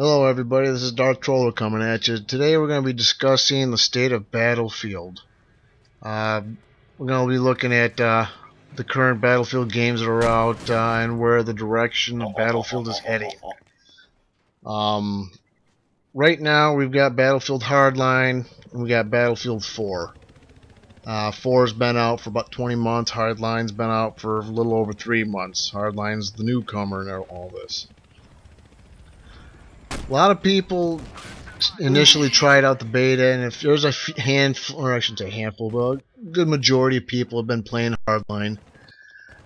Hello everybody, this is Darth Troller coming at you. Today we're going to be discussing the state of Battlefield. Uh, we're going to be looking at the current Battlefield games that are out and where the direction of Battlefield is heading. Right now we've got Battlefield Hardline and we got Battlefield 4. 4's been out for about 20 months, Hardline's been out for a little over 3 months. Hardline's the newcomer in all this. A lot of people initially tried out the beta, and if there's a handful, or I shouldn't say handful, but a good majority of people have been playing Hardline.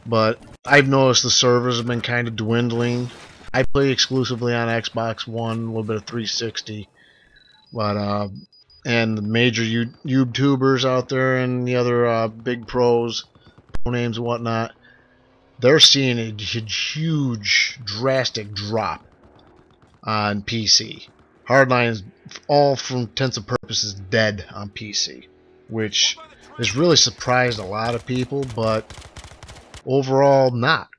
But I've noticed the servers have been kind of dwindling. I play exclusively on Xbox One, a little bit of 360, but and the major YouTubers out there and the other big pros, pro names and whatnot, they're seeing a huge, drastic drop on PC. Hardline is, all for intents and purposes, dead on PC, which has really surprised a lot of people, but overall not.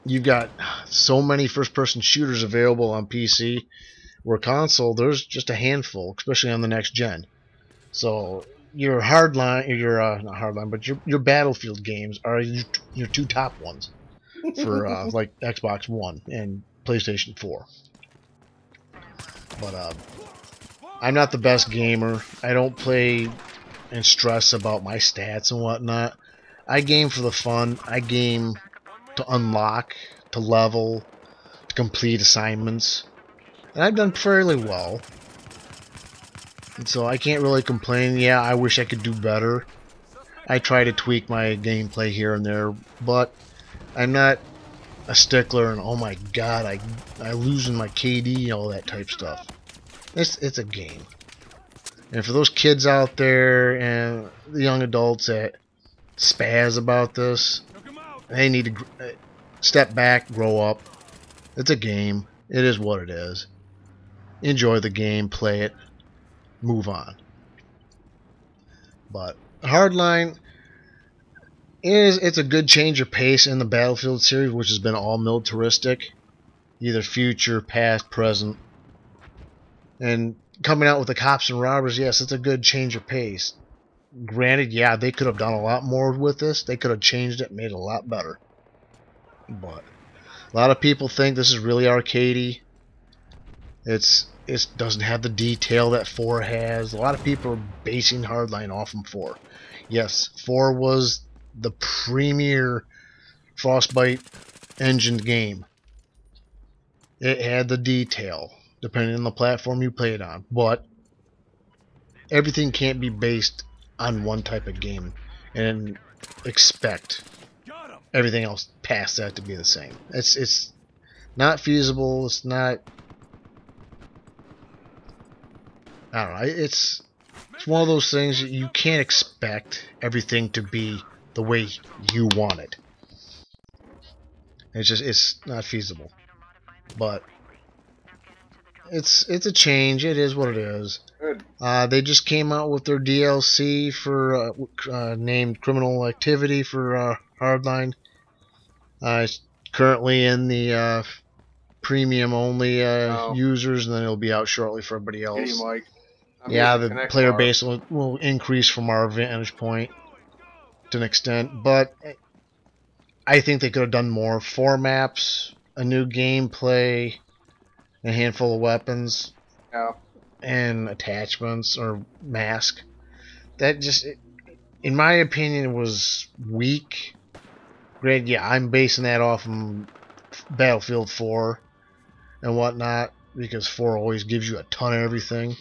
You've got so many first-person shooters available on PC, where console there's just a handful, especially on the next gen. So your Hardline, not Hardline, but your Battlefield games are your two top ones for like Xbox One and PlayStation 4. But I'm not the best gamer. I don't play and stress about my stats and whatnot. I game for the fun. I game to unlock, to level, to complete assignments. And I've done fairly well. And so I can't really complain. Yeah, I wish I could do better. I try to tweak my gameplay here and there, but I'm not a stickler and oh my god, I losing my KD, all that type stuff. It's a game. And for those kids out there and the young adults that spaz about this, they need to step back, grow up. It's a game. It is what it is. Enjoy the game, play it, move on. But Hardline it's a good change of pace in the Battlefield series, which has been all militaristic, either future, past, present. And coming out with the cops and robbers, yes, it's a good change of pace. Granted, yeah, they could have done a lot more with this. They could have changed it, made it a lot better. But a lot of people think this is really arcadey. It doesn't have the detail that 4 has. A lot of people are basing Hardline off from 4. Yes, 4 was the premier Frostbite engined game. It had the detail, depending on the platform you play it on, but everything can't be based on one type of game and expect everything else past that to be the same. It's not feasible. It's not. I don't know. It's one of those things that you can't expect everything to be the way you want it. It's not feasible. But it's a change. It is what it is. Good. They just came out with their DLC for named Criminal Activity for Hardline. It's currently in the premium only users, and then it'll be out shortly for everybody else. Hey, Mike. Yeah, the player base will increase from our vantage point to an extent, but I think they could have done more. 4 maps, a new gameplay, a handful of weapons, and attachments or mask. That just, in my opinion, was weak. Granted, yeah, I'm basing that off of Battlefield 4 and whatnot, because 4 always gives you a ton of everything.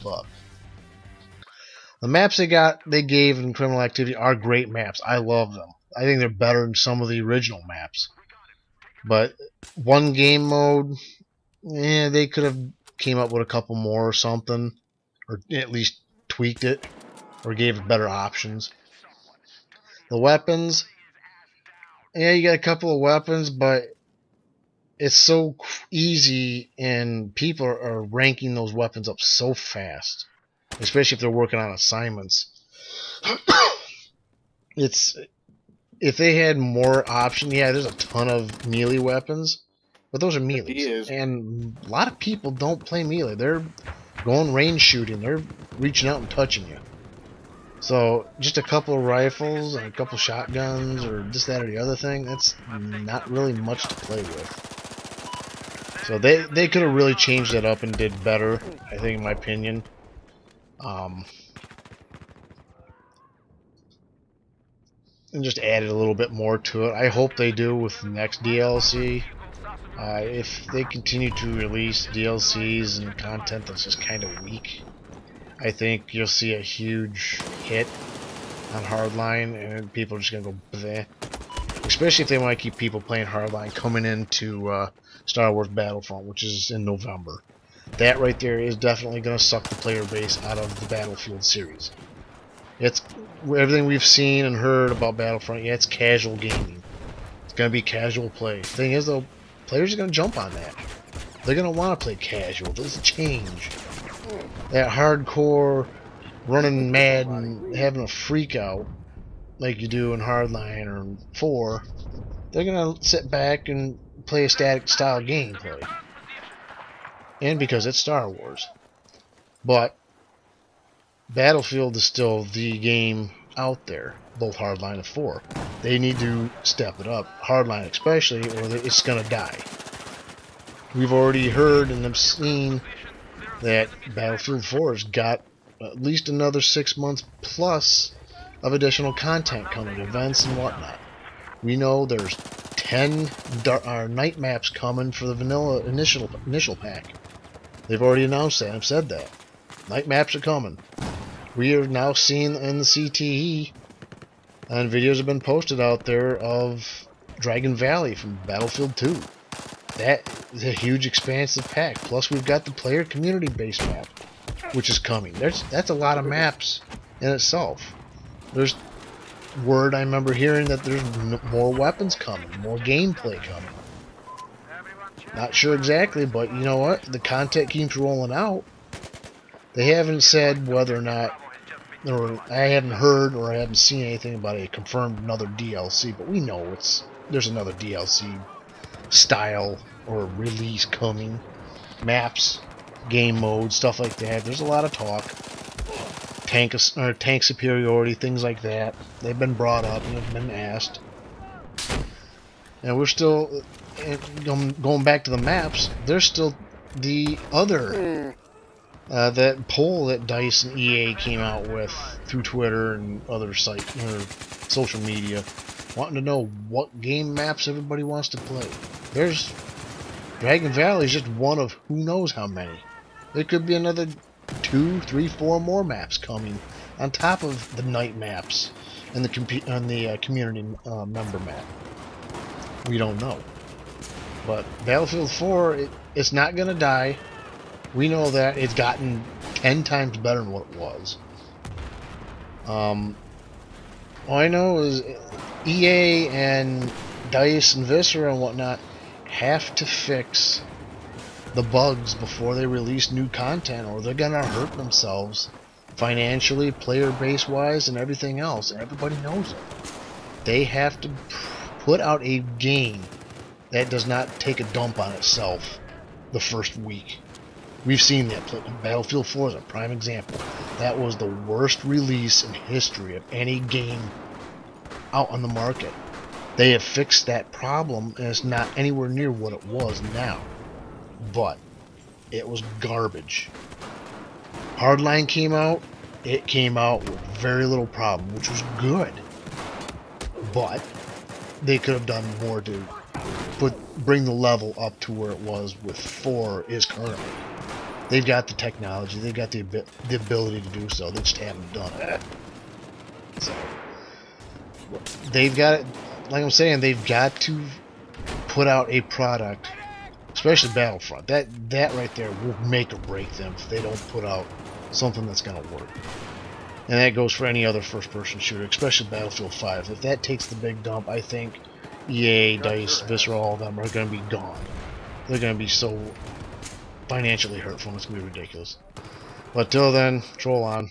But the maps they gave in Criminal Activity are great maps. I love them. I think they're better than some of the original maps. But one game mode, they could have came up with a couple more or something, or at least tweaked it, or gave it better options. The weapons, yeah, you got a couple of weapons, but it's so easy, and people are ranking those weapons up so fast, especially if they're working on assignments. If they had more options, yeah, there's a ton of melee weapons, But those are melees, and a lot of people don't play melee. They're going range shooting. They're reaching out and touching you. So just a couple of rifles and a couple of shotguns or this, that, or the other thing, that's not really much to play with. So they could have really changed that up and did better, I think, in my opinion. And just added a little bit more to it. I hope they do with the next DLC. If they continue to release DLCs and content that's just kind of weak, I think you'll see a huge hit on Hardline, and people are just gonna go bleh. Especially if they want to keep people playing Hardline coming into Star Wars Battlefront, which is in November. That right there is definitely gonna suck the player base out of the Battlefield series. It's everything we've seen and heard about Battlefront. Yeah, it's casual gaming. It's gonna be casual play. Thing is, though, players are gonna jump on that. They're gonna want to play casual. There's a change. That hardcore running mad and having a freak out like you do in Hardline or 4, they're gonna sit back and play a static style gameplay. And because it's Star Wars. But Battlefield is still the game out there, both Hardline and 4. They need to step it up, Hardline especially, or it's gonna die. We've already heard and have seen that Battlefield 4 has got at least another 6 months plus of additional content coming, events and whatnot. We know there's 10 night maps coming for the vanilla initial pack. They've already announced that and said that. Night maps are coming. We are now seeing in the CTE, and videos have been posted out there of Dragon Valley from Battlefield 2. That is a huge expansive pack. Plus we've got the player community based map, which is coming. That's a lot of maps in itself. There's word I remember hearing that there's more weapons coming, more gameplay coming. Not sure exactly, but you know what? The content keeps rolling out. They haven't said whether or not, or I haven't heard or I haven't seen anything about a confirmed another DLC, but we know there's another DLC style or release coming. Maps, game mode, stuff like that. There's a lot of talk. Tank superiority, things like that. They've been brought up and have been asked. And we're still going back to the maps. There's still the other that poll that DICE and EA came out with through Twitter and other sites or social media, wanting to know what game maps everybody wants to play. There's Dragon Valley is just one of who knows how many. There could be another 2, 3, 4 more maps coming on top of the night maps and the community member map. We don't know. But Battlefield 4, it's not going to die. We know that it's gotten 10 times better than what it was. All I know is EA and DICE and Viscera and whatnot have to fix the bugs before they release new content, or they're gonna hurt themselves financially, player base wise, and everything else, and everybody knows it. They have to put out a game that does not take a dump on itself the first week. We've seen that. Battlefield 4 is a prime example. That was the worst release in history of any game out on the market. They have fixed that problem, and it's not anywhere near what it was now. But it was garbage. Hardline came out. It came out with very little problem, which was good. But they could have done more to bring the level up to where it was with 4 is currently. They've got the technology. They've got the ability to do so. They just haven't done it. So they've got it. Like I'm saying, they've got to put out a product, especially Battlefront. That right there will make or break them if they don't put out something that's going to work. And that goes for any other first-person shooter, especially Battlefield 5. If that takes the big dump, I think EA, DICE, Viscera, all of them are going to be gone. They're going to be so financially hurtful, it's going to be ridiculous. But till then, troll on.